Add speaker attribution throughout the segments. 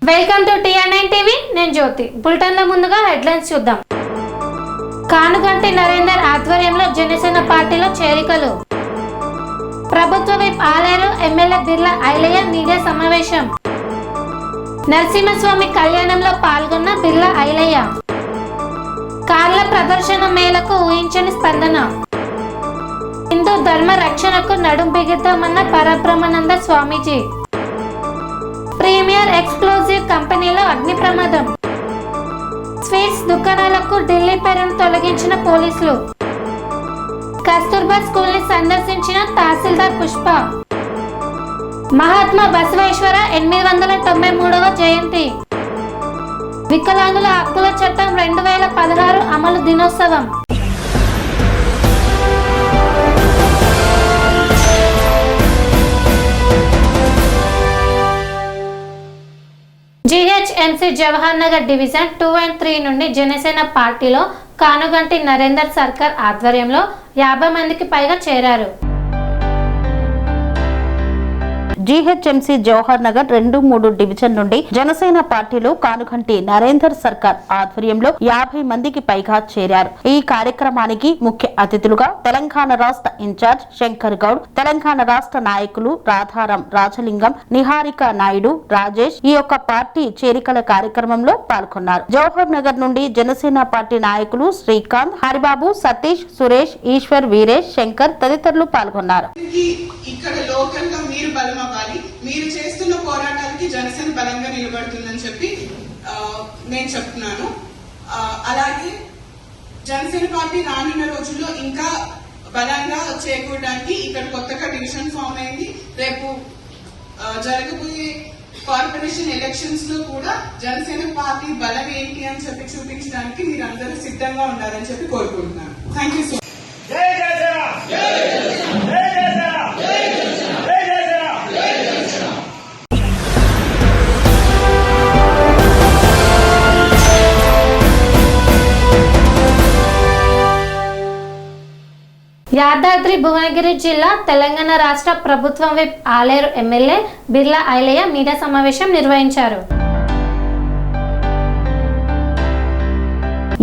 Speaker 1: Welcome to TR9 TV. నేను జ్యోతి. బులెటిన్ల ముందుగా headlines చూద్దాం. కానుగంటి నరేందర్ ఆధ్వర్యంలో జనసేన పార్టీలో చేరికలు. ప్రభుత్వ whip Aler MLA Birla Ailaiah media సమావేశం. నరసింహస్వామి కళ్యాణంలో పాల్గొన్న బిర్లా ఐలయ్య. కార్ల ప్రదర్శన మేళకు ఊహించని స్పందన. హిందూ ధర్మ రక్షణకు నడుం బిగిద్దామన్న పరబ్రహ్మానంద స్వామీజీ. ప్రీమియర్ ఎక్స్క్లూజివ్ కంపెనీలో అగ్ని ప్రమాదం. స్వీట్స్ దుకాణాలకు ఢిల్లీ పేరును తొలగించిన పోలీసులు. కస్తూర్బా స్కూల్ ని సందర్శించిన తహసీల్దార్ పుష్ప. మహాత్మా బసవేశ్వర 893వ జయంతి. వికలాంగుల హక్కుల చట్టం 2016 అమలు దినోత్సవం. GHMC Jawahar Nagar division 2 and 3 నుండి జనసేన పార్టీలో కానుగంటి నరేందర్ సర్కార్ ఆధ్వర్యంలో 50 మందికి పైగా చేరారు.
Speaker 2: GHMC జవహర్ నగర్ 2, 3 డివిజన్ నుండి జనసేన పార్టీలో కానుగంటి నరేందర్ సర్కార్ ఆధ్వర్యంలో 50 మందికి పైగా చేరారు. ఈ కార్యక్రమానికి ముఖ్య అతిథులుగా తెలంగాణ రాష్ట్ర ఇన్ఛార్జ్ శంకర్ గౌడ్, తెలంగాణ రాష్ట్ర నాయకులు రాధారాం, రాజలింగం, నిహారిక నాయుడు, రాజేష్ ఈ యొక్క పార్టీ చేరికల కార్యక్రమంలో పాల్గొన్నారు. జవహర్ నగర్ నుండి జనసేన పార్టీ నాయకులు శ్రీకాంత్, హరిబాబు, సతీష్, సురేష్, ఈశ్వర్, వీరేష్, శంకర్ తదితరులు పాల్గొన్నారు.
Speaker 3: మీరు చేస్తున్న పోరాటానికి జనసేన బలంగా నిలబడుతుందని చెప్పి నేను చెప్తున్నాను. అలాగే జనసేన పార్టీ రానున్న రోజుల్లో ఇంకా బలంగా చేకూరడానికి ఇక్కడ కొత్తగా డివిజన్ ఫామ్ అయింది. రేపు జరగబోయే కార్పొరేషన్ ఎలక్షన్స్ లో కూడా జనసేన పార్టీ బలం ఏంటి అని చెప్పి చూపించడానికి మీరందరూ సిద్ధంగా ఉండాలని చెప్పి కోరుకుంటున్నాను. Thank you so much.
Speaker 1: Yadadri Bhuvanagiri జిల్లా తెలంగాణ రాష్ట్ర ప్రభుత్వం whip Aler MLA Birla Ailaiah media సమావేశం నిర్వహించారు.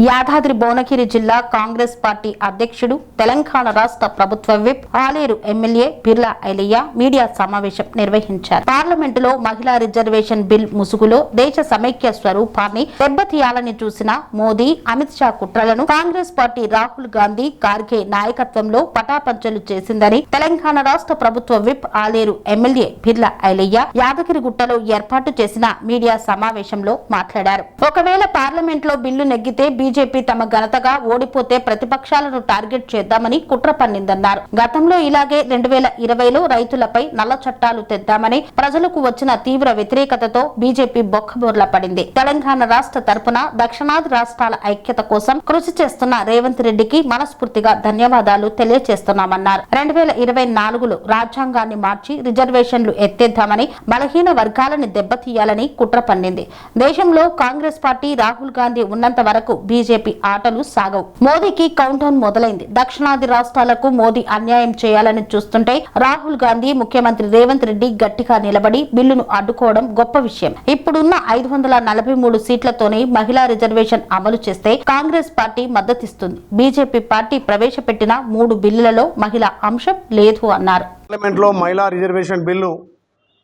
Speaker 2: యాదాద్రి భువనగిరి జిల్లా కాంగ్రెస్ పార్టీ అధ్యక్షుడు, తెలంగాణ రాష్ట్ర ప్రభుత్వ whip Aler MLA Birla Ailaiah media సమావేశం నిర్వహించారు. పార్లమెంటులో మహిళా రిజర్వేషన్ బిల్ ముసుగులో దేశ సమైక్య స్వరూపాన్ని దెబ్బతీయాలని చూసిన మోదీ, అమిత్ షా కుట్రలను కాంగ్రెస్ పార్టీ రాహుల్ గాంధీ, ఖార్గే నాయకత్వంలో పటాపంచలు చేసిందని తెలంగాణ రాష్ట్ర ప్రభుత్వ విప్ ఆలేరు ఎమ్మెల్యే బిర్లా ఐలయ్య యాదగిరిగుట్టలో ఏర్పాటు చేసిన మీడియా సమావేశంలో మాట్లాడారు. ఒకవేళ పార్లమెంట్ లో బిల్లు నెగ్గితే బీజేపీ తమ ఘనతగా ఓడిపోతే ప్రతిపక్షాలను టార్గెట్ చేద్దామని కుట్ర పన్నిందన్నారు. గతంలో ఇలాగే 2020లో రైతులపై నల్ల చట్టాలు తెద్దామని ప్రజలకు వచ్చిన తీవ్ర వ్యతిరేకతతో బీజేపీ బొక్కబోర్ల పడింది. తెలంగాణ రాష్ట్ర తరపున దక్షిణాది రాష్ట్రాల ఐక్యత కోసం కృషి చేస్తున్న రేవంత్ రెడ్డికి మనస్ఫూర్తిగా ధన్యవాదాలు తెలియజేస్తున్నామన్నారు. 2024లో రాజ్యాంగాన్ని మార్చి రిజర్వేషన్లు ఎత్తేద్దామని, బలహీన వర్గాలని దెబ్బతీయాలని కుట్ర పన్నింది. దేశంలో కాంగ్రెస్ పార్టీ, రాహుల్ గాంధీ ఉన్నంత వరకు బీజేపీ ఆటలు సాగవు. మోదీకి కౌంట్ డౌన్ మొదలైంది. దక్షిణాది రాష్ట్రాలకు మోదీ అన్యాయం చేయాలని చూస్తుంటే రాహుల్ గాంధీ, ముఖ్యమంత్రి రేవంత్ రెడ్డి గట్టిగా నిలబడి బిల్లును అడ్డుకోవడం గొప్ప విషయం. ఇప్పుడున్న 543 సీట్లతోనే మహిళా రిజర్వేషన్ అమలు చేస్తే కాంగ్రెస్ పార్టీ మద్దతిస్తుంది. బీజేపీ పార్టీ ప్రవేశపెట్టిన 3 బిల్లులలో మహిళా అంశం లేదు అన్నారు.
Speaker 4: పార్లమెంట్లో మహిళా రిజర్వేషన్ బిల్లు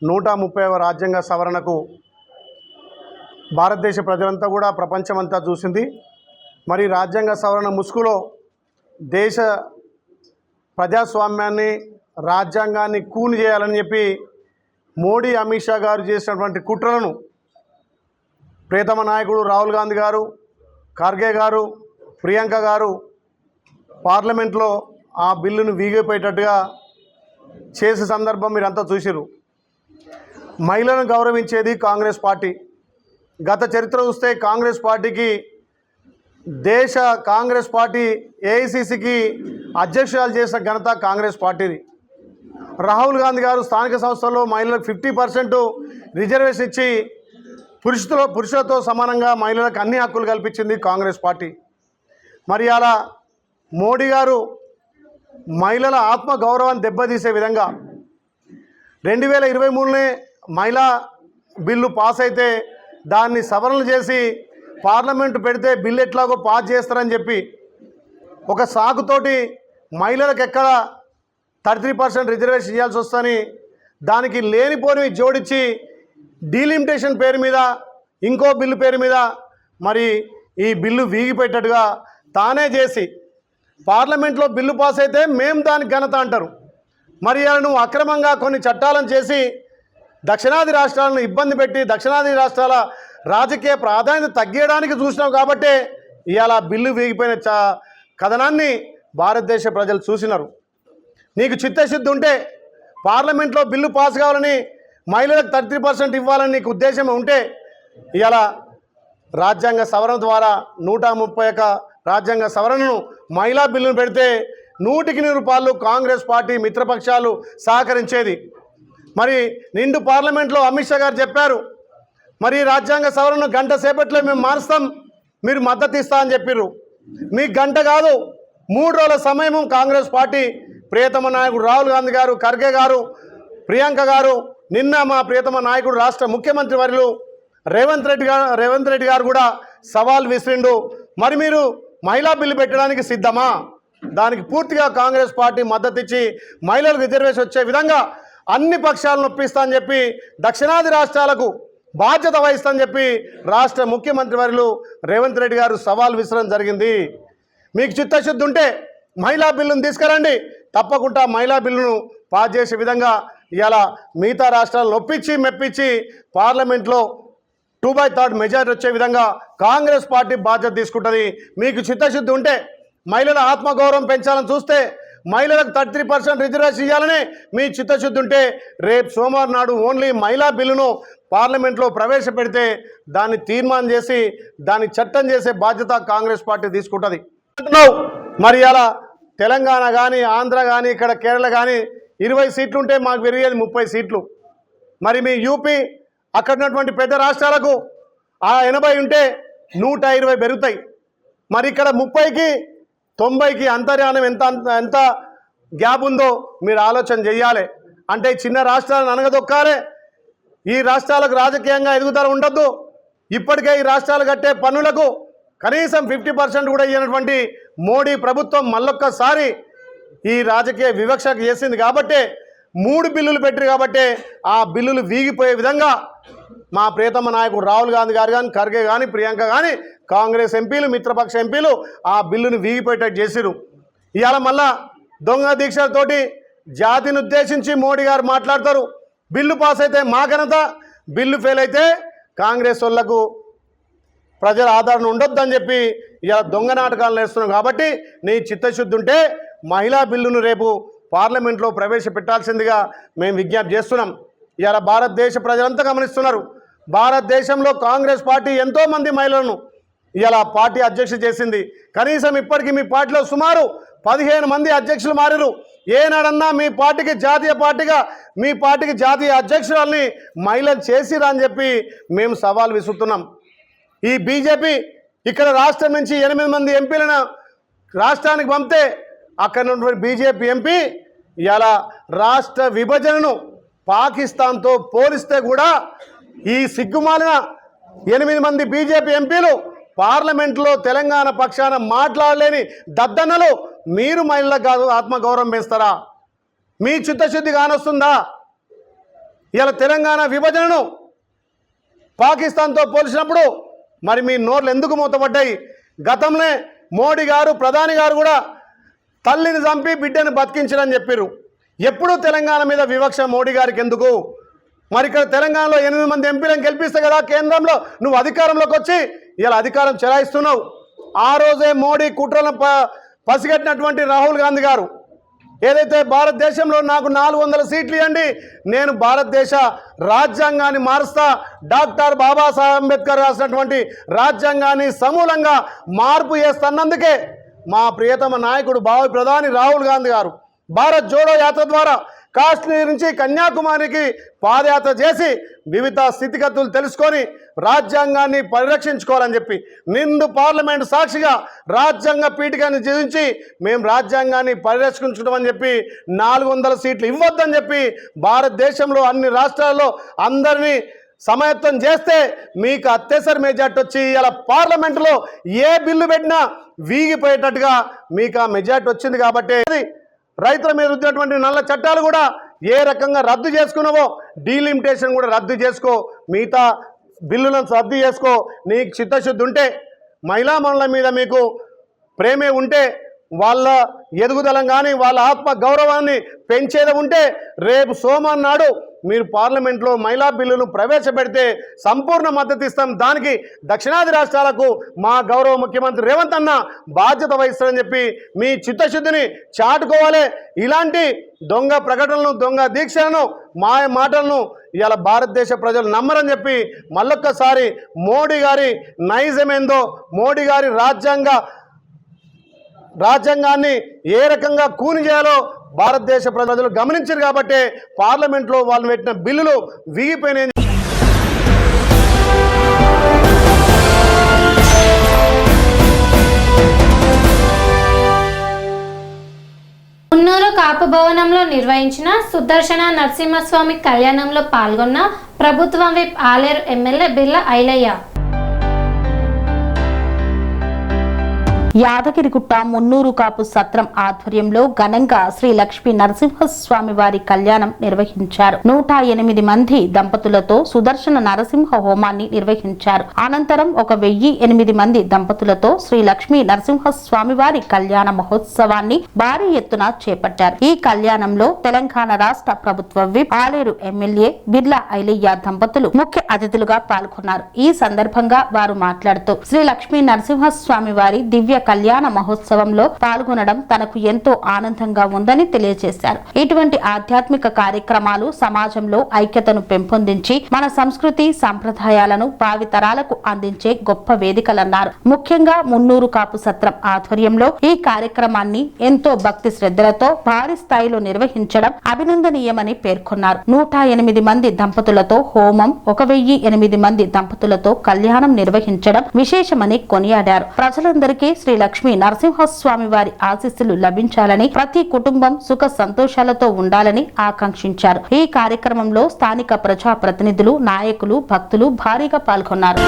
Speaker 4: 130వ రాజ్యాంగ సవరణకు భారతదేశ ప్రజలంతా కూడా ప్రపంచమంతా చూసింది. మరి రాజ్యాంగ సవరణ ముసుగులో దేశ ప్రజాస్వామ్యాన్ని, రాజ్యాంగాన్ని కూని చేయాలని చెప్పి మోడీ, అమిత్ షా గారు చేసినటువంటి కుట్రలను ప్రియతమ నాయకుడు రాహుల్ గాంధీ గారు, ఖార్గే గారు, ప్రియాంక గారు పార్లమెంట్లో ఆ బిల్లును వీగిపోయేటట్టుగా చేసే సందర్భం మీరంతా చూసిరు. మహిళలను గౌరవించేది కాంగ్రెస్ పార్టీ. గత చరిత్ర చూస్తే కాంగ్రెస్ పార్టీకి కాంగ్రెస్ పార్టీ ఏఐసిసికి అధ్యక్షురాలు చేసిన ఘనత కాంగ్రెస్ పార్టీది. రాహుల్ గాంధీ గారు స్థానిక సంస్థల్లో మహిళలకు 50% రిజర్వేషన్ ఇచ్చి పురుషులతో సమానంగా మహిళలకు అన్ని హక్కులు కల్పించింది కాంగ్రెస్ పార్టీ. మరి అలా మోడీ గారు మహిళల ఆత్మ గౌరవాన్ని దెబ్బతీసే విధంగా 2023లోనే మహిళా బిల్లు పాస్ అయితే దాన్ని సవరణలు చేసి పార్లమెంటు పెడితే బిల్లు ఎట్లాగో పాస్ చేస్తారని చెప్పి ఒక సాకుతోటి మహిళలకు ఎక్కడ 33% రిజర్వేషన్ ఇవ్వాల్సి వస్తుందని దానికి లేనిపోనివి జోడించి డీలిమిటేషన్ పేరు మీద ఇంకో బిల్లు పేరు మీద మరి ఈ బిల్లు వీగిపెట్టట్టుగా తానే చేసి పార్లమెంట్లో బిల్లు పాస్ అయితే మేము దానికి ఘనత అంటారు. మరి ఇలా నువ్వు అక్రమంగా కొన్ని చట్టాలను చేసి దక్షిణాది రాష్ట్రాలను ఇబ్బంది పెట్టి దక్షిణాది రాష్ట్రాల రాజకీయ ప్రాధాన్యత తగ్గించడానికి చూసినావు కాబట్టే ఇవాళ బిల్లు వీగిపోయిన కథనాన్ని భారతదేశ ప్రజలు చూసినారు. నీకు చిత్తశుద్ధి ఉంటే పార్లమెంట్లో బిల్లు పాస్ కావాలని మహిళలకు 33% ఇవ్వాలని నీకు ఉద్దేశం ఉంటే ఇవాళ రాజ్యాంగ సవరణ ద్వారా 131 రాజ్యాంగ సవరణను మహిళా బిల్లును పెడితే 100% కాంగ్రెస్ పార్టీ మిత్రపక్షాలు సహకరించేది. మరి నిండు పార్లమెంట్లో అమిత్ షా గారు చెప్పారు, మరి రాజ్యాంగ సవరణను గంట సేపట్లో మేము మారుస్తాం, మీరు మద్దతు ఇస్తా అని చెప్పారు. మీకు గంట కాదు 3 రోజుల సమయం కాంగ్రెస్ పార్టీ ప్రియతమ నాయకుడు రాహుల్ గాంధీ గారు, ఖర్గే గారు, ప్రియాంక గారు, నిన్న మా ప్రియతమ నాయకుడు రాష్ట్ర ముఖ్యమంత్రి వర్యులు రేవంత్ రెడ్డి గారు కూడా సవాల్ విసిరిండు. మరి మీరు మహిళా బిల్లు పెట్టడానికి సిద్ధమా? దానికి పూర్తిగా కాంగ్రెస్ పార్టీ మద్దతు ఇచ్చి మహిళలకు రిజర్వేషన్ వచ్చే విధంగా అన్ని పక్షాలను ఒప్పిస్తా అని చెప్పి దక్షిణాది రాష్ట్రాలకు బాధ్యత వహిస్తానని చెప్పి రాష్ట్ర ముఖ్యమంత్రి వర్యులు రేవంత్ రెడ్డి గారు సవాల్ విసరడం జరిగింది. మీకు చిత్తశుద్ధి ఉంటే మహిళా బిల్లును తీసుకురండి, తప్పకుండా మహిళా బిల్లును పాస్ చేసే విధంగా ఇవాళ మిగతా రాష్ట్రాలను ఒప్పించి మెప్పించి పార్లమెంట్లో 2/3 మెజారిటీ వచ్చే విధంగా కాంగ్రెస్ పార్టీ బాధ్యత తీసుకుంటుంది. మీకు చిత్తశుద్ధి ఉంటే మహిళల ఆత్మగౌరవం పెంచాలని చూస్తే మహిళలకు 33% రిజర్వేషన్ ఇవ్వాలని మీ చిత్తశుద్ధి ఉంటే రేపు సోమవారం నాడు ఓన్లీ మహిళా బిల్లును పార్లమెంట్లో ప్రవేశపెడితే దాన్ని తీర్మానం చేసి దాన్ని చట్టం చేసే బాధ్యత కాంగ్రెస్ పార్టీ తీసుకుంటుంది అంటున్నావు. మరి అలా తెలంగాణ కానీ ఆంధ్ర కానీ ఇక్కడ కేరళ కానీ 20 సీట్లు ఉంటే మాకు పెరిగేది 30 సీట్లు. మరి మీ యూపీ అక్కడ ఉన్నటువంటి పెద్ద రాష్ట్రాలకు 80 ఉంటే 120 పెరుగుతాయి. మరి ఇక్కడ 30కి 90కి అంతర్యానం ఎంత గ్యాప్ ఉందో మీరు ఆలోచన చేయాలి. అంటే చిన్న రాష్ట్రాలను అనగదొక్కాలి, ఈ రాష్ట్రాలకు రాజకీయంగా ఎదుగుదల ఉండద్దు. ఇప్పటికే ఈ రాష్ట్రాలు కట్టే పన్నులకు కనీసం 50% కూడా ఇవ్వనటువంటి మోడీ ప్రభుత్వం మళ్ళొక్కసారి ఈ రాజకీయ వివక్షకు చేసింది కాబట్టే 3 బిల్లులు పెట్టారు కాబట్టే ఆ బిల్లులు వీగిపోయే విధంగా మా ప్రియతమ నాయకుడు రాహుల్ గాంధీ గారు కానీ ఖర్గే కానీ ప్రియాంక కానీ కాంగ్రెస్ ఎంపీలు మిత్రపక్ష ఎంపీలు ఆ బిల్లును వీగిపోయేటట్టు చేసిరు. ఇవాళ మళ్ళా దొంగ దీక్షలతోటి జాతిని ఉద్దేశించి మోడీ గారు మాట్లాడతారు. బిల్లు పాస్ అయితే మా ఘనత, బిల్లు ఫెయిల్ అయితే కాంగ్రెస్ వాళ్ళకు ప్రజల ఆదరణ ఉండొద్దని చెప్పి ఇలా దొంగ నాటకాలు నేస్తున్నాం. కాబట్టి నీ చిత్తశుద్ధి ఉంటే మహిళా బిల్లును రేపు పార్లమెంట్లో ప్రవేశపెట్టాల్సిందిగా మేము విజ్ఞప్తి చేస్తున్నాం. ఇలా భారతదేశ ప్రజలంతా గమనిస్తున్నారు. భారతదేశంలో కాంగ్రెస్ పార్టీ ఎంతోమంది మహిళలను ఇలా పార్టీ అధ్యక్షులు చేసింది. కనీసం ఇప్పటికీ మీ పార్టీలో సుమారు 15 మంది అధ్యక్షులు మారారు. ఏనాడన్నా మీ పార్టీకి జాతీయ పార్టీగా మీ పార్టీకి జాతీయ అధ్యక్షురాల్ని మహిళలు చేసిరా అని చెప్పి మేము సవాల్ విసురుతున్నాం. ఈ బీజేపీ ఇక్కడ రాష్ట్రం నుంచి 8 మంది ఎంపీలను రాష్ట్రానికి పంపితే అక్కడ ఉన్నటువంటి బీజేపీ ఎంపీ ఇలా రాష్ట్ర విభజనను పాకిస్తాన్తో పోలిస్తే కూడా ఈ సిగ్గుమాలిన 8 మంది బీజేపీ ఎంపీలు పార్లమెంట్లో తెలంగాణ పక్షాన మాట్లాడలేని దద్దన్నలు మీరు మహిళలకు కాదు ఆత్మగౌరవం పెంచుతారా? మీ చిత్తశుద్ధి కానొస్తుందా? ఇలా తెలంగాణ విభజనను పాకిస్తాన్తో పోల్చినప్పుడు మరి మీ నోర్లు ఎందుకు మూతపడ్డాయి? గతంలో మోడీ గారు ప్రధాని గారు కూడా తల్లిని చంపి బిడ్డను బతికించడని చెప్పారు. ఎప్పుడూ తెలంగాణ మీద వివక్ష మోడీ గారికి ఎందుకు? మరి ఇక్కడ తెలంగాణలో 8 మంది ఎంపీలను గెలిపిస్తే కదా కేంద్రంలో నువ్వు అధికారంలోకి వచ్చి ఇలా అధికారం చెలాయిస్తున్నావు. ఆ రోజే మోడీ కుట్రలను పసిగట్టినటువంటి రాహుల్ గాంధీ గారు ఏదైతే భారతదేశంలో నాకు 400 సీట్లు ఇవ్వండి, నేను భారతదేశ రాజ్యాంగాన్ని మారుస్తా, డాక్టర్ బాబాసాహెబ్ అంబేద్కర్ రాసినటువంటి రాజ్యాంగాన్ని సమూలంగా మార్పు చేస్తున్నందుకే మా ప్రియతమ నాయకుడు భావి ప్రధాని రాహుల్ గాంధీ గారు భారత్ జోడో యాత్ర ద్వారా కాశ్మీర్ నుంచి కన్యాకుమారికి పాదయాత్ర చేసి వివిధ స్థితిగతులు తెలుసుకొని రాజ్యాంగాన్ని పరిరక్షించుకోవాలని చెప్పి నిండు పార్లమెంటు సాక్షిగా రాజ్యాంగ పీఠికను జీవించి మేము రాజ్యాంగాన్ని పరిరక్షించుకుంటామని చెప్పి 400 సీట్లు ఇవ్వద్దని చెప్పి భారతదేశంలో అన్ని రాష్ట్రాల్లో అందరినీ సమాయత్తం చేస్తే మీకు అత్యవసర మెజార్టీ వచ్చి ఇలా పార్లమెంటులో ఏ బిల్లు పెట్టినా వీగిపోయేటట్టుగా మీకు ఆ మెజార్టీ వచ్చింది. కాబట్టి రైతుల మీద ఉన్నటువంటి నల్ల చట్టాలు కూడా ఏ రకంగా రద్దు చేసుకున్నావో డీలిమిటేషన్ కూడా రద్దు చేసుకో, మిగతా బిల్లులను రద్దు చేసుకో. నీకు చిత్తశుద్ధి ఉంటే, మహిళా మనుల మీద మీకు ప్రేమే ఉంటే, వాళ్ళ ఎదుగుదలం కానీ వాళ్ళ ఆత్మ గౌరవాన్ని పెంచేది ఉంటే రేపు సోమవారం నాడు మీరు పార్లమెంట్లో మహిళా బిల్లును ప్రవేశపెడితే సంపూర్ణ మద్దతు ఇస్తాం. దానికి దక్షిణాది రాష్ట్రాలకు మా గౌరవ ముఖ్యమంత్రి రేవంత్ అన్న బాధ్యత వహిస్తారని చెప్పి మీ చిత్తశుద్ధిని చాటుకోవాలి. ఇలాంటి దొంగ ప్రకటనలను, దొంగ దీక్షలను, మాయ మాటలను ఇవాళ భారతదేశ ప్రజలు నమ్మరని చెప్పి మళ్ళొక్కసారి మోడీ గారి నైజమేందో, మోడీ గారి రాజ్యాంగాన్ని ఏ రకంగా కూని చేయాలో భారతదేశ ప్రజలు గమనించారు. కాబట్టి పార్లమెంట్లో వాళ్ళు పెట్టిన బిల్లులు వీగిపోయినాయి.
Speaker 1: మున్నూరు కాపు భవనంలో నిర్వహించిన సుదర్శన నరసింహస్వామి కళ్యాణంలో పాల్గొన్న ప్రభుత్వం విప్ ఆలేరు ఎమ్మెల్యే బిర్లా ఐలయ్య.
Speaker 2: యాదగిరిగుట్ట మున్నూరు కాపు సత్రం ఆధ్వర్యంలో ఘనంగా శ్రీ లక్ష్మీ నరసింహస్వామి వారి కళ్యాణం నిర్వహించారు. 108 మంది దంపతులతో సుదర్శన నరసింహ హోమాన్ని నిర్వహించారు. అనంతరం 1008 మంది దంపతులతో శ్రీ లక్ష్మీ నరసింహస్వామి వారి కళ్యాణ మహోత్సవాన్ని భారీ ఎత్తున చేపట్టారు. ఈ కళ్యాణంలో తెలంగాణ రాష్ట్ర ప్రభుత్వ విప్ ఆలేరు ఎమ్మెల్యే బిర్లా ఐలయ్య దంపతులు ముఖ్య అతిథులుగా పాల్గొన్నారు. ఈ సందర్భంగా వారు మాట్లాడుతూ శ్రీ లక్ష్మీ నరసింహస్వామి వారి దివ్య కళ్యాణ మహోత్సవంలో పాల్గొనడం తనకు ఎంతో ఆనందంగా ఉందని తెలియజేశారు. ఇటువంటి ఆధ్యాత్మిక కార్యక్రమాలు సమాజంలో ఐక్యతను పెంపొందించి మన సంస్కృతి సంప్రదాయాలను భావితరాలకు అందించే గొప్ప వేదికలన్నారు. ముఖ్యంగా మున్నూరు కాపు సత్రం ఆధ్వర్యంలో ఈ కార్యక్రమాన్ని ఎంతో భక్తి శ్రద్ధలతో భారీ స్థాయిలో నిర్వహించడం అభినందనీయమని పేర్కొన్నారు. 108 మంది దంపతులతో హోమం, 1008 మంది దంపతులతో కళ్యాణం నిర్వహించడం విశేషమని కొనియాడారు. ప్రజలందరికీ శ్రీ లక్ష్మీ నరసింహస్వామి వారి ఆశీస్సులు లభించాలని, ప్రతి కుటుంబం సుఖ సంతోషాలతో ఉండాలని ఆకాంక్షించారు. ఈ కార్యక్రమంలో స్థానిక ప్రజా ప్రతినిధులు, నాయకులు, భక్తులు భారీగా పాల్గొన్నారు.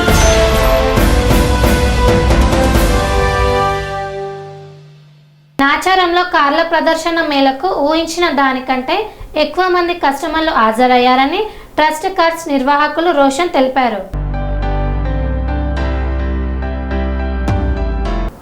Speaker 1: నాచారంలో కార్ల ప్రదర్శన మేళకు ఊహించిన దానికంటే ఎక్కువ మంది కస్టమర్లు హాజరయ్యారని ట్రస్ట్ కార్స్ నిర్వాహకులు రోషన్ తెలిపారు.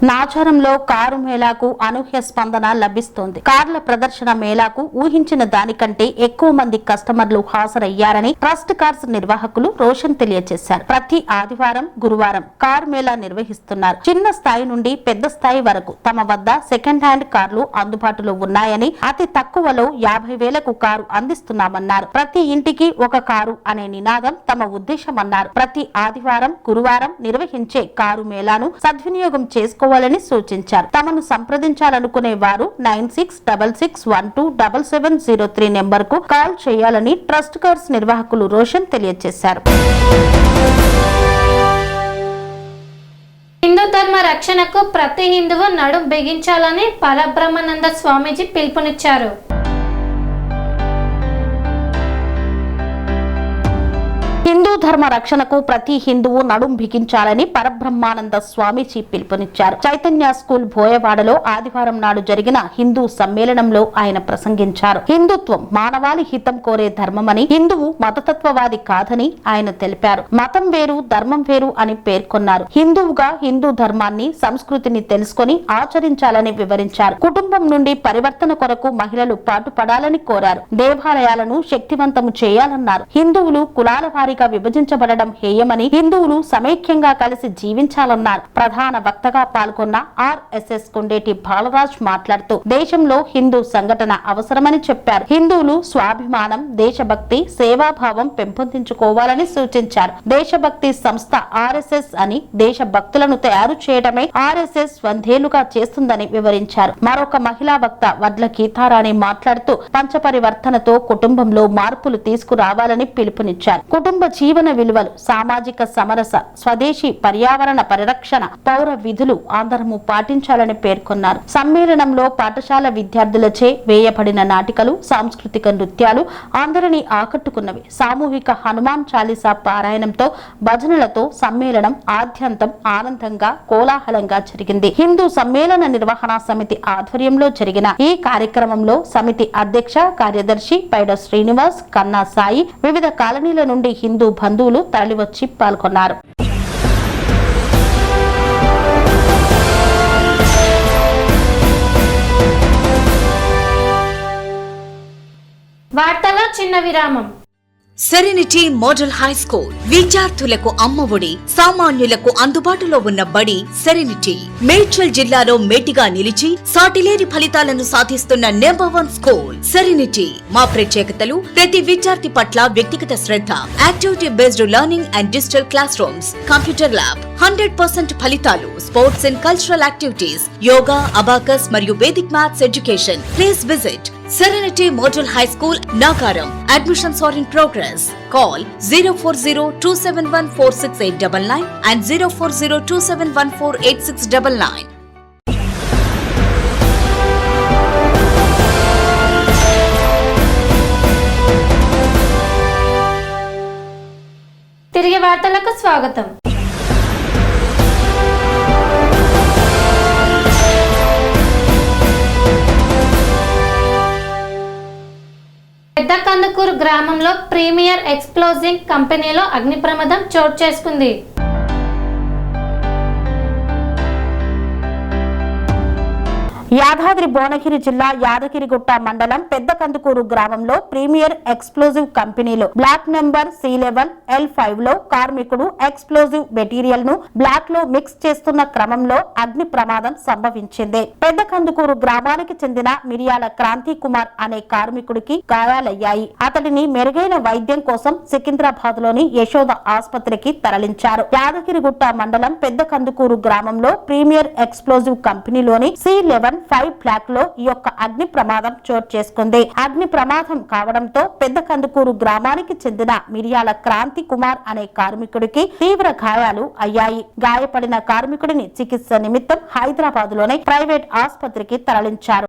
Speaker 2: నాచారంలో కారు మేళాకు అనూహ్య స్పందన లభిస్తోంది. కార్ల ప్రదర్శన మేళాకు ఊహించిన దానికంటే ఎక్కువ మంది కస్టమర్లు హాజరయ్యారని ట్రస్ట్ కార్స్ నిర్వాహకులు రోషన్ తెలియజేశారు. ప్రతి ఆదివారం, గురువారం కార్ మేళా నిర్వహిస్తున్నారు. చిన్న స్థాయి నుండి పెద్ద స్థాయి వరకు తమ వద్ద సెకండ్ హ్యాండ్ కార్లు అందుబాటులో ఉన్నాయని, అతి తక్కువలో 50,000కు కారు అందిస్తున్నామన్నారు. ప్రతి ఇంటికి ఒక కారు అనే నినాదం తమ ఉద్దేశమన్నారు. ప్రతి ఆదివారం, గురువారం నిర్వహించే కారు మేళాను సద్వినియోగం చేసుకోవాలని సూచించారు. తమను సంప్రదించాలనుకునే వారు 9666127703 నెంబర్ కు కాల్ చేయాలని ట్రస్ట్ కార్స్ నిర్వాహకులు రోషన్ తెలియజేశారు.
Speaker 1: హిందూ ధర్మ రక్షణకు ప్రతి హిందువు నడుం బిగించాలని పరబ్రహ్మానంద స్వామీజీ పిలుపునిచ్చారు.
Speaker 2: హిందూ ధర్మ రక్షణకు ప్రతి హిందువు నడుం బిగించాలని పరబ్రహ్మానంద స్వామీజీ పిలుపునిచ్చారు. చైతన్య స్కూల్ బోయవాడలో ఆదివారం నాడు జరిగిన హిందూ సమ్మేళనంలో ఆయన ప్రసంగించారు. హిందుత్వం మానవాళి హితం కోరే ధర్మమని, హిందువు మతతత్వవాది కాదని ఆయన తెలిపారు. మతం వేరు, ధర్మం వేరు అని పేర్కొన్నారు. హిందువుగా హిందూ ధర్మాన్ని, సంస్కృతిని తెలుసుకొని ఆచరించాలని వివరించారు. కుటుంబం నుండి పరివర్తన కొరకు మహిళలు పాటుపడాలని కోరారు. దేవాలయాలను శక్తివంతము చేయాలన్నారు. హిందువులు కులాల వారీగా విభజించబడడం హేయమని, హిందువులు సమైక్యంగా కలిసి జీవించాలన్నారు. ప్రధాన వక్తగా పాల్గొన్న ఆర్ఎస్ఎస్ కొండేటి బాలరాజ్ మాట్లాడుతూ దేశంలో హిందూ సంఘటన అవసరమని చెప్పారు. హిందువులు స్వాభిమానం, దేశభక్తి, సేవాభావం పెంపొందించుకోవాలని సూచించారు. దేశభక్తి సంస్థ ఆర్ఎస్ఎస్ అని, దేశభక్తులను తయారు చేయడమే ఆర్ఎస్ఎస్ 100 ఏళ్లుగా చేస్తుందని వివరించారు. మరొక మహిళా వక్త వడ్ల గీతారాణి మాట్లాడుతూ పంచపరివర్తనతో కుటుంబంలో మార్పులు తీసుకురావాలని పిలుపునిచ్చారు. కుటుంబ జీవన విలువలు, సామాజిక సమరస, స్వదేశీ పర్యావరణ పరిరక్షణ, పౌర విధులు అందరము పాటించాలని పేర్కొన్నారు. సమ్మేళనంలో పాఠశాల విద్యార్థులచే వేయబడిన నాటికలు, సాంస్కృతిక నృత్యాలు అందరినీ ఆకట్టుకున్నవి. సామూహిక హనుమాన్ చాలీసా పారాయణంతో, భజనలతో సమ్మేళనం ఆద్యంతం ఆనందంగా కోలాహలంగా జరిగింది. హిందూ సమ్మేళన నిర్వహణ సమితి ఆధ్వర్యంలో జరిగిన ఈ కార్యక్రమంలో సమితి అధ్యక్ష కార్యదర్శి పైడ శ్రీనివాస్, కన్నా సాయి, వివిధ కాలనీల నుండి హిందూ బంధువులు తరలివచ్చి పాల్గొన్నారు.
Speaker 1: వార్తలో చిన్న విరామం.
Speaker 5: సెరెనిటీ మోడల్ హై స్కూల్ విద్యార్థులకు అమ్మఒడి, సామాన్యులకు అందుబాటులో ఉన్న బడి సెరెనిటీ. మేడ్చల్ జిల్లాలో మేటిగా నిలిచి సాటిలేని ఫలితాలను సాధిస్తున్న #1 స్కూల్ సెరెనిటీ. మా ప్రత్యేకతలు ప్రతి విద్యార్థి పట్ల వ్యక్తిగత శ్రద్ధ, activity based learning and digital classrooms, computer lab, 100% ఫలితాలు, sports and cultural activities, yoga, abacus మరియు Vedic maths education. Please visit Serenity Model High School, Nagaram. Admissions are in progress. Call 04027146899 and 04027148699.
Speaker 1: తిరిగి వార్తలకు స్వాగతం. పెద్ద కందుకూరు గ్రామంలో ప్రీమియర్ ఎక్స్ప్లోజివ్ కంపెనీలో అగ్ని ప్రమాదం చోటు చేసుకుంది.
Speaker 2: యాదాద్రి భువనగిరి జిల్లా యాదగిరిగుట్ట మండలం పెద్ద కందుకూరు గ్రామంలో ప్రీమియర్ ఎక్స్ప్లోజివ్ కంపెనీలో బ్లాక్ నెంబర్ C11 L5 లో కార్మికుడు ఎక్స్ప్లోజివ్ మెటీరియల్ ను బ్లాక్ లో మిక్స్ చేస్తున్న క్రమంలో అగ్ని ప్రమాదం సంభవించింది. పెద్ద కందుకూరు గ్రామానికి చెందిన మిరియాల క్రాంతి కుమార్ అనే కార్మికుడికి గాయాలయ్యాయి. అతడిని మెరుగైన వైద్యం కోసం సికింద్రాబాద్ లోని యశోద ఆసుపత్రికి తరలించారు. యాదగిరిగుట్ట మండలం పెద్ద కందుకూరు గ్రామంలో ప్రీమియర్ ఎక్స్ప్లోజివ్ కంపెనీలోని C11 5 బ్లాక్ లో ఈ యొక్క అగ్ని ప్రమాదం చోటు చేసుకుంది. అగ్ని ప్రమాదం కావడంతో పెద్ద కందుకూరు గ్రామానికి చెందిన మిరియాల క్రాంతి కుమార్ అనే కార్మికుడికి తీవ్ర గాయాలు అయ్యాయి. గాయపడిన కార్మికుడిని చికిత్స నిమిత్తం హైదరాబాద్ లోని ప్రైవేట్ ఆసుపత్రికి తరలించారు.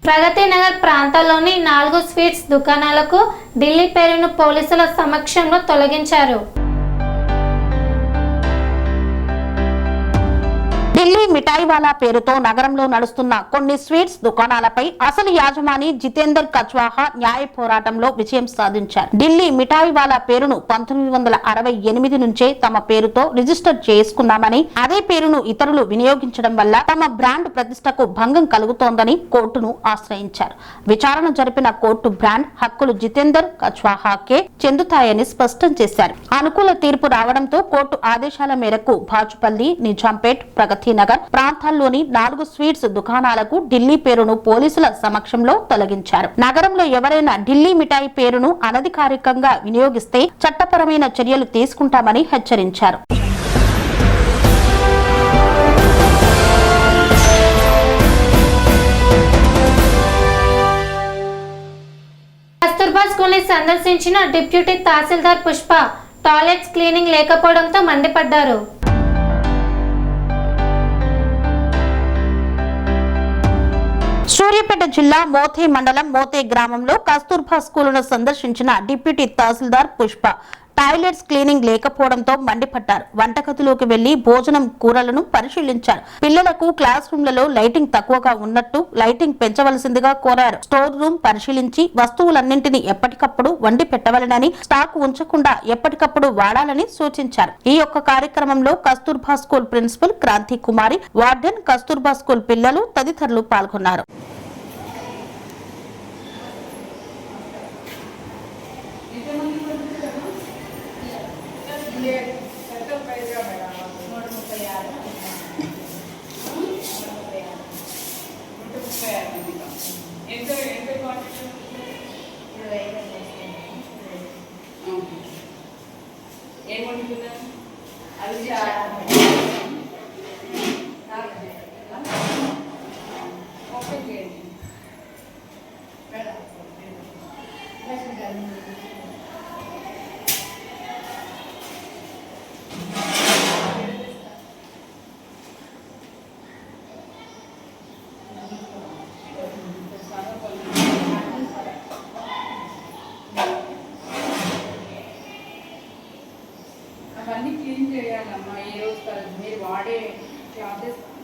Speaker 1: ప్రగతి నగర్ ప్రాంతాల్లోని 4 స్వీట్స్ దుకాణాలకు ఢిల్లీ పేరును పోలీసుల సమక్షంలో తొలగించారు.
Speaker 2: ఢిల్లీ మిఠాయివాలా పేరుతో నగరంలో నడుస్తున్న కొన్ని స్వీట్స్ దుకాణాలపై అసలు యాజమాని జితేందర్ కచ్వాహా న్యాయ పోరాటంలో విజయం సాధించారు. ఢిల్లీ మిఠాయివాలా పేరును 1968 నుంచే తమ పేరుతో రిజిస్టర్ చేసుకున్నామని, అదే పేరును ఇతరులు వినియోగించడం వల్ల తమ బ్రాండ్ ప్రతిష్టకు భంగం కలుగుతోందని కోర్టును ఆశ్రయించారు. విచారణ జరిపిన కోర్టు బ్రాండ్ హక్కులు జితేందర్ కచ్వాహాకే చెందుతాయని స్పష్టం చేశారు. అనుకూల తీర్పు రావడంతో కోర్టు ఆదేశాల మేరకు బాచుపల్లి, నిజాంపేట్, ప్రగతి నగర్ ప్రాంతాల్లోని 4 స్వీట్స్ దుకాణాలకు ఢిల్లీ పేరును పోలీసుల సమక్షంలో తొలగించారు. నగరంలో ఎవరైనా ఢిల్లీ మిఠాయి పేరును అనధికారికంగా వినియోగిస్తే చట్టపరమైన చర్యలు తీసుకుంటామని హెచ్చరించారు.
Speaker 1: కస్తూర్బా స్కూల్ ని సందర్శించిన డిప్యూటీ తహసీల్దార్ పుష్ప టాయిలెట్స్ క్లీనింగ్ లేకపోవడంతో మండిపడ్డారు.
Speaker 2: సూర్యాపేట జిల్లా మోతే మండలం మోతే గ్రామంలో కస్తూర్బా స్కూలును సందర్శించిన డిప్యూటీ తహసీల్దార్ పుష్ప టాయిలెట్స్ క్లీనింగ్ లేకపోవడంతో మండిపడ్డారు. వంటగదిలోకి వెళ్లి భోజనం కూరలను పరిశీలించారు. పిల్లలకు క్లాస్ రూమ్లలో లైటింగ్ తక్కువగా ఉన్నట్టు లైటింగ్ పెంచవలసిందిగా కోరారు. స్టోర్ రూమ్ పరిశీలించి వస్తువులన్నింటినీ ఎప్పటికప్పుడు వండి పెట్టవలనని, స్టాక్ ఉంచకుండా ఎప్పటికప్పుడు వాడాలని సూచించారు. ఈ యొక్క కార్యక్రమంలో కస్తూర్బా స్కూల్ ప్రిన్సిపల్ క్రాంతి కుమారి, వార్డెన్, కస్తూర్బా స్కూల్ పిల్లలు తదితరులు పాల్గొన్నారు.
Speaker 6: అవన్నీ క్లీన్ చేయాలమ్మా. ఈ రోజు కాదు, మీరు వాడే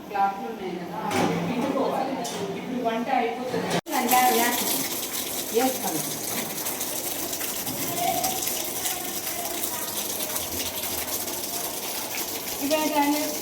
Speaker 6: క్లాత్లు ఉన్నాయి కదా అవన్నీ పిండుకోవాలి. ఇప్పుడు వంట అయిపోతుంది. ఇవే డాండర్స్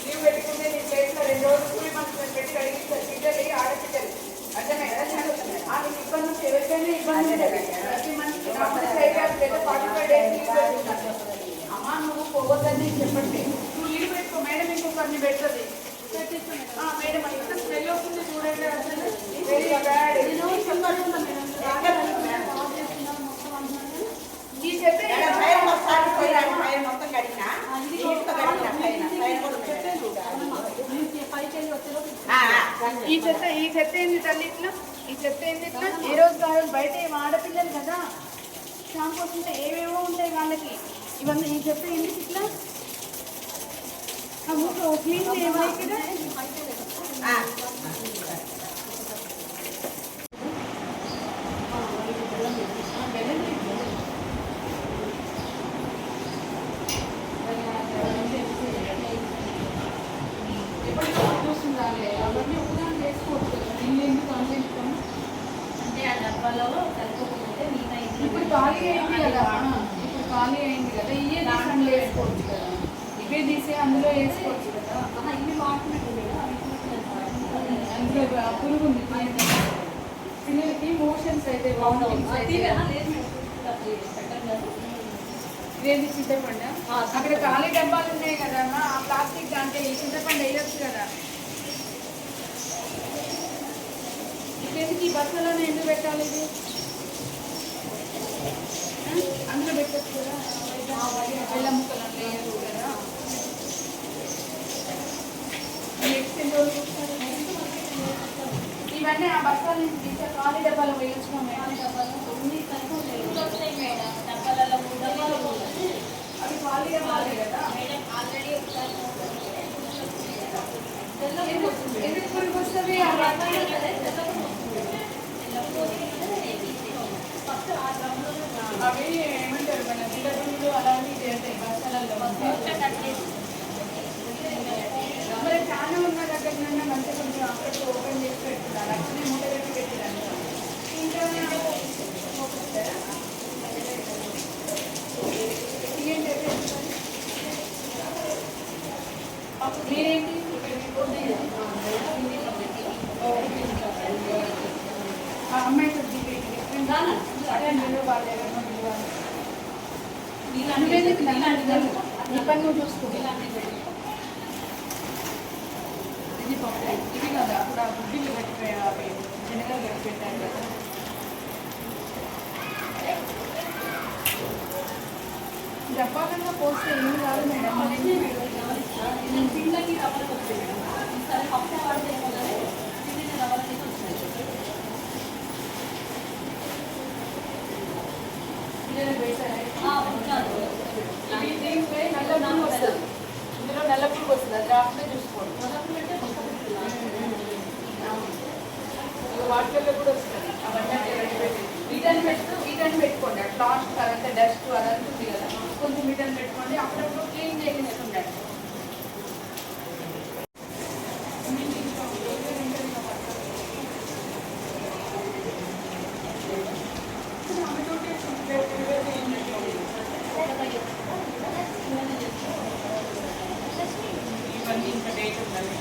Speaker 6: లీవ్ పెట్టుకుంటే నీ ప్లేస్లో 2 రోజులు కూలి మనుషులను పెట్టి అడిగిస్తారు. పిల్లలు ఆడపిల్లలు అర్థమైనా నీకు ఇబ్బంది నుంచి ఎవరికైనా ఇబ్బంది ప్రతి మనిషికి 45 days లీవ్ పెట్టుకుంటారు. అమ్మా నువ్వు పోవద్దని చెప్పండి. నువ్వు లీవ్ పెట్టుకో, మేడం ఇంకొకరిని పెడుతుంది. మేడం ఇక్కడ స్మెల్ వస్తుంది చూడండి. అసలు వెరీ బ్యాడ్. ఈ చెత్త ఈ చెత్త ఏంది తల్లి ఇట్లా? ఈ చెత్త ఏంది ఇట్లా? ఏ రోజు కాదు బయట ఆడపిల్లలు కదా, షాంపూస్ ఉంటే ఏవేవో ఉంటాయి వాళ్ళకి. ఇవన్నీ ఈ చెత్త ఎందుకు ఇట్లా? క్లీన్ చేయమని కదా. చూస్తుండాలి అవన్నీ ఉదాహరణ చేసుకోవచ్చు కదా. దీన్ని ఎందుకు అనుకుంటాము
Speaker 7: అంటే ఆ డబ్బాలో కలుపుకుంటే
Speaker 6: ఇప్పుడు ఖాళీ అయింది కదా. ఇప్పుడు ఖాళీ అయింది కదా, ఇవే దాంట్లో వేసుకోవచ్చు కదా. ఇవే తీసే అందులో వేసుకోవచ్చు కదా.
Speaker 7: ఇవి వాడుతున్నట్టు
Speaker 6: అందులో పురుగు ఉంది. పిల్లలకి మోషన్స్ అయితే వామిటింగ్స్ అయితే ఇదేంటి చింతపండు? అక్కడ ఖాళీ డబ్బాలు ఉన్నాయి కదమ్మా, ఆ ప్లాస్టిక్ అంటే ఈ చింతపండు వేయొచ్చు కదా. ఇదేంటి ఈ బస్సులోనే ఎందుకు పెట్టాలి? ఇది అందులో పెట్టచ్చు కదా. బెల్లం ముక్కలు అంటే వేయచ్చు కదా. ఇవన్నీ ఆ బస్తాల నుంచి తీసే ఖాళీ డబ్బాలో వేయించుకోం. అవి ఖాళీ డబ్బాలే కదా. ఎందుకు పురుగు వస్తుంది? అవి ఏమంటారు మన బిల్లలు అలాంటివి చేస్తాయి బస్తాలలో. మరి చాలా ఉన్న దగ్గర నుండి మంచిగా కొంచెం అక్కడికి ఓపెన్ చేసి పెట్టుకున్నారు. అక్కడనే మూట పెట్టి పెట్టారు. ఇంకా మీరేంటి అమ్మాయితో నీ పని నువ్వు చూసుకో. ఇది ఇది కదా అప్పుడు ఆ గుడ్డిలు కట్టిపోయా శనగలు కట్టి పెట్టారు కదా. డబ్బాకన్నా పోస్తే ఏం కాదు మేడం.
Speaker 7: పిల్లలకి రవ్వలు వస్తాయి మేడం. ఈసారి పప్పు వాడితే ఏమవుతుంది? పిల్లలు రవ్వలకి వచ్చినాయి.
Speaker 6: పిల్లలకు వేసారా?
Speaker 7: దీనిపై
Speaker 6: నల్ల పురుగు వస్తుంది. ఇందులో నల్ల పురుగు వస్తుంది. అది రాకుండా చూసుకోండి. వాటిల్లో కూడా వస్తుంది. అవన్నీ వీటని పెట్టుకోండి. అట్లా లాస్ట్ అదంతా డస్ట్ అదంతా ఉంది కదా, కొంచెం వీటని పెట్టుకోండి. అప్పుడప్పుడు క్లీన్ చేసేస్తుండండి. ఇవన్నీ ఇంకా డేట్ ఉండాలి.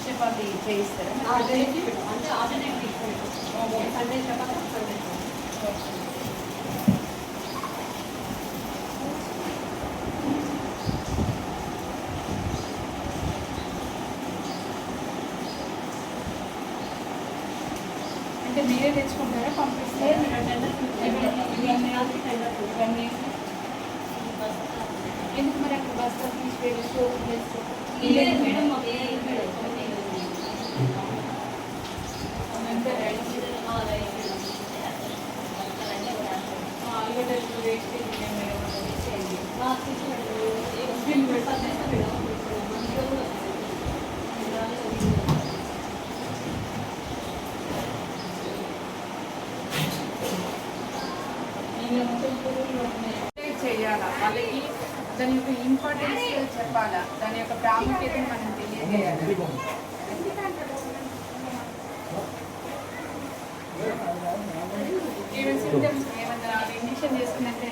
Speaker 6: చపాతీ చేయిస్తారా?
Speaker 7: అంటే ఆల్టర్నేటివ్ సండే చపాతీ సండే.
Speaker 6: అంటే మీరే తెచ్చుకుంటారా పంపిస్తారా? ఎందుకు మరి అక్కడ బస్తా తీసుకెళ్ళి స్టోర్
Speaker 7: మేడం
Speaker 6: అంతా చేయాలా, వాళ్ళకి దాని యొక్క ఇంపార్టెన్స్ చెప్పాలా, దాని యొక్క ప్రాముఖ్యతను మనం తెలియజేయాలి. ఈవెన్ సింటమ్స్ ఏమన్నా ఇంజక్షన్ చేసుకున్నట్టే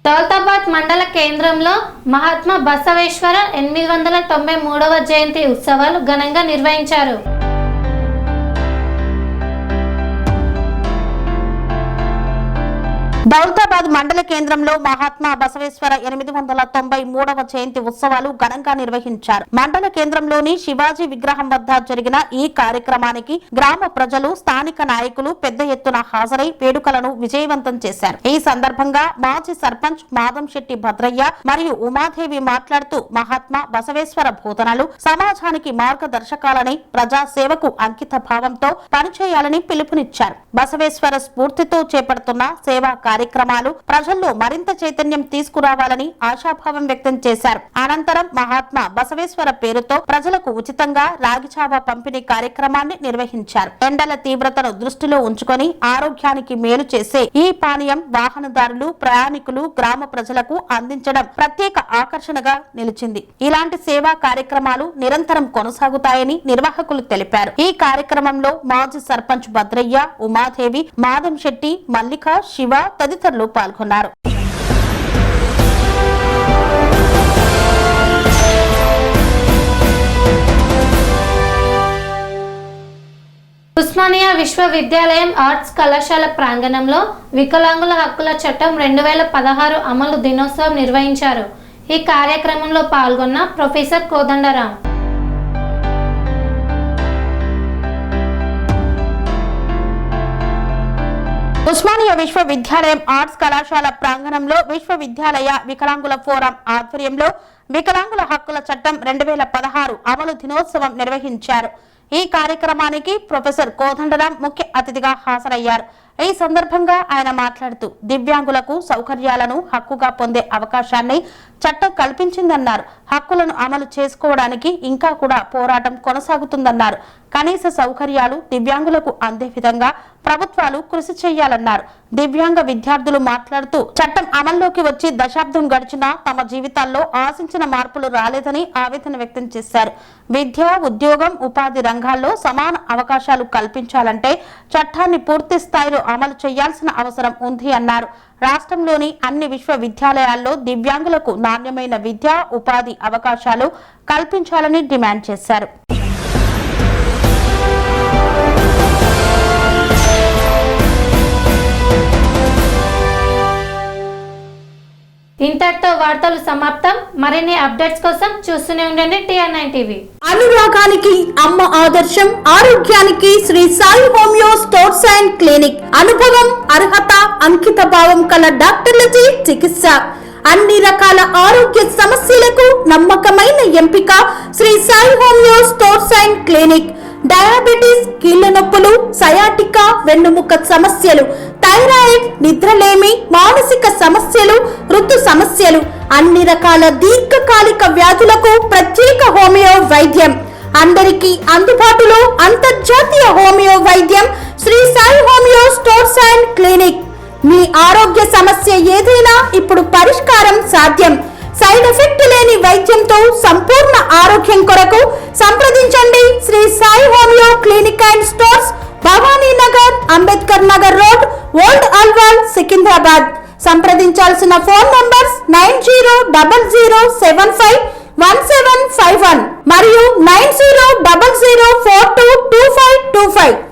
Speaker 1: దౌలతాబాద్ మండల కేంద్రంలో మహాత్మా బసవేశ్వర 893వ జయంతి ఉత్సవాలు ఘనంగా నిర్వహించారు.
Speaker 2: దౌలతాబాద్ మండల కేంద్రంలో మహాత్మా బసవేశ్వర 893వ జయంతి ఉత్సవాలు ఘనంగా నిర్వహించారు. మండల కేంద్రంలోని శివాజీ విగ్రహం వద్ద జరిగిన ఈ కార్యక్రమానికి గ్రామ ప్రజలు, స్థానిక నాయకులు పెద్ద ఎత్తున హాజరై వేడుకలను విజయవంతం చేశారు. ఈ సందర్భంగా మాజీ సర్పంచ్ మాదంశెట్టి భద్రయ్య మరియు ఉమాదేవి మాట్లాడుతూ మహాత్మా బసవేశ్వర బోధనలు సమాజానికి మార్గదర్శకాలని, ప్రజా సేవకు అంకిత భావంతో పనిచేయాలని పిలుపునిచ్చారు. బసవేశ్వర స్ఫూర్తితో చేపడుతున్న సేవా కార్యక్రమాలు ప్రజల్లో మరింత చైతన్యం తీసుకురావాలని ఆశాభావం వ్యక్తం చేశారు. అనంతరం మహాత్మా బసవేశ్వర పేరుతో ప్రజలకు ఉచితంగా రాగిచావా పంపిణీ కార్యక్రమాన్ని నిర్వహించారు. ఎండల తీవ్రతను దృష్టిలో ఉంచుకొని ఆరోగ్యానికి మేలు చేసే ఈ పానీయం వాహనదారులు, ప్రయాణికులు, గ్రామ ప్రజలకు అందించడం ప్రత్యేక ఆకర్షణగా నిలిచింది. ఇలాంటి సేవా కార్యక్రమాలు నిరంతరం కొనసాగుతాయని నిర్వాహకులు తెలిపారు. ఈ కార్యక్రమంలో మాజీ సర్పంచ్ భద్రయ్య, ఉమాదేవి, మాదంశెట్టి, మల్లిక, శివ తదితరులు పాల్గొన్నారు.
Speaker 1: ఉస్మానియా విశ్వవిద్యాలయం ఆర్ట్స్ కళాశాల ప్రాంగణంలో వికలాంగుల హక్కుల చట్టం 2016 అమలు దినోత్సవం నిర్వహించారు. ఈ కార్యక్రమంలో పాల్గొన్న ప్రొఫెసర్ కోదండరాం
Speaker 2: ఉస్మానియా విశ్వవిద్యాలయం ఆర్ట్స్ కళాశాల ప్రాంగణంలో విశ్వవిద్యాలయ వికలాంగుల ఫోరం ఆధ్వర్యంలో వికలాంగుల హక్కుల చట్టం 2016 అమలు దినోత్సవం నిర్వహించారు. ఈ కార్యక్రమానికి ప్రొఫెసర్ కోదండరాం ముఖ్య అతిథిగా హాజరయ్యారు. ఈ సందర్భంగా ఆయన మాట్లాడుతూ దివ్యాంగులకు సౌకర్యాలను హక్కుగా పొందే అవకాశాన్ని చట్టం కల్పించిందన్నారు. హక్కులను అమలు చేసుకోవడానికి ఇంకా కూడా పోరాటం కొనసాగుతుందన్నారు. కనీస సౌకర్యాలు దివ్యాంగులకు అందే విధంగా ప్రభుత్వాలు కృషి చేయాలన్నారు. దివ్యాంగ విద్యార్థులు మాట్లాడుతూ చట్టం అమల్లోకి వచ్చి దశాబ్దం గడిచినా తమ జీవితాల్లో ఆశించిన మార్పులు రాలేదని ఆవేదన వ్యక్తం చేశారు. విద్య, ఉద్యోగం, ఉపాధి రంగాల్లో సమాన అవకాశాలు కల్పించాలంటే చట్టాన్ని పూర్తి స్థాయిలో అమలు చేయాల్సిన అవసరం ఉంది అన్నారు. రాష్ట్రంలోని అన్ని విశ్వవిద్యాలయాల్లో దివ్యాంగులకు నాణ్యమైన విద్య, ఉపాధి అవకాశాలు కల్పించాలని డిమాండ్ చేశారు.
Speaker 1: ఇంతటితో వార్తలు సమాప్తం. మరిన్ని అప్డేట్స్ కోసం చూస్తూనే ఉండండి TR9 టీవీ.
Speaker 5: అనురాగానికి అమ్మ ఆదర్శం, ఆరోగ్యానికి Sri Sai homeo stores and clinic. అనుభవం, అర్హత, అంకిత భావం కల డాక్టర్లచే చికిత్స. అన్ని రకాల ఆరోగ్య సమస్యలకు నమ్మకమైన ఎంపిక Sri Sai homeo stores and clinic. Diabetes, కీళ్ల నొప్పులు, సయాటికా, వెన్నుముక సమస్యలు, థైరాయిడ్, నిద్రలేమి, మానసిక సమస్యలు, ఋతు సమస్యలు, అన్ని రకాల దీర్ఘకాలిక వ్యాధులకు ప్రత్యేక హోమియో వైద్యం. అందరికీ అందుబాటులో అంతర్జాతీయ హోమియో వైద్యం Shri Sai homeo stores and clinic. మీ ఆరోగ్య సమస్య ఏదైనా ఇప్పుడు పరిష్కారం సాధ్యం. సైడ్ ఎఫెక్ట్ లేని వైద్యంతో సంపూర్ణ ఆరోగ్యం కొరకు సంప్రదించండి Shri Sai homeo clinic and stores, Bhavani Nagar, Ambedkar Nagar road, old Alwal, Secunderabad. సంప్రదించాల్సిన ఫోన్ నంబర్స్ 9000751751 మరియు 9000422525.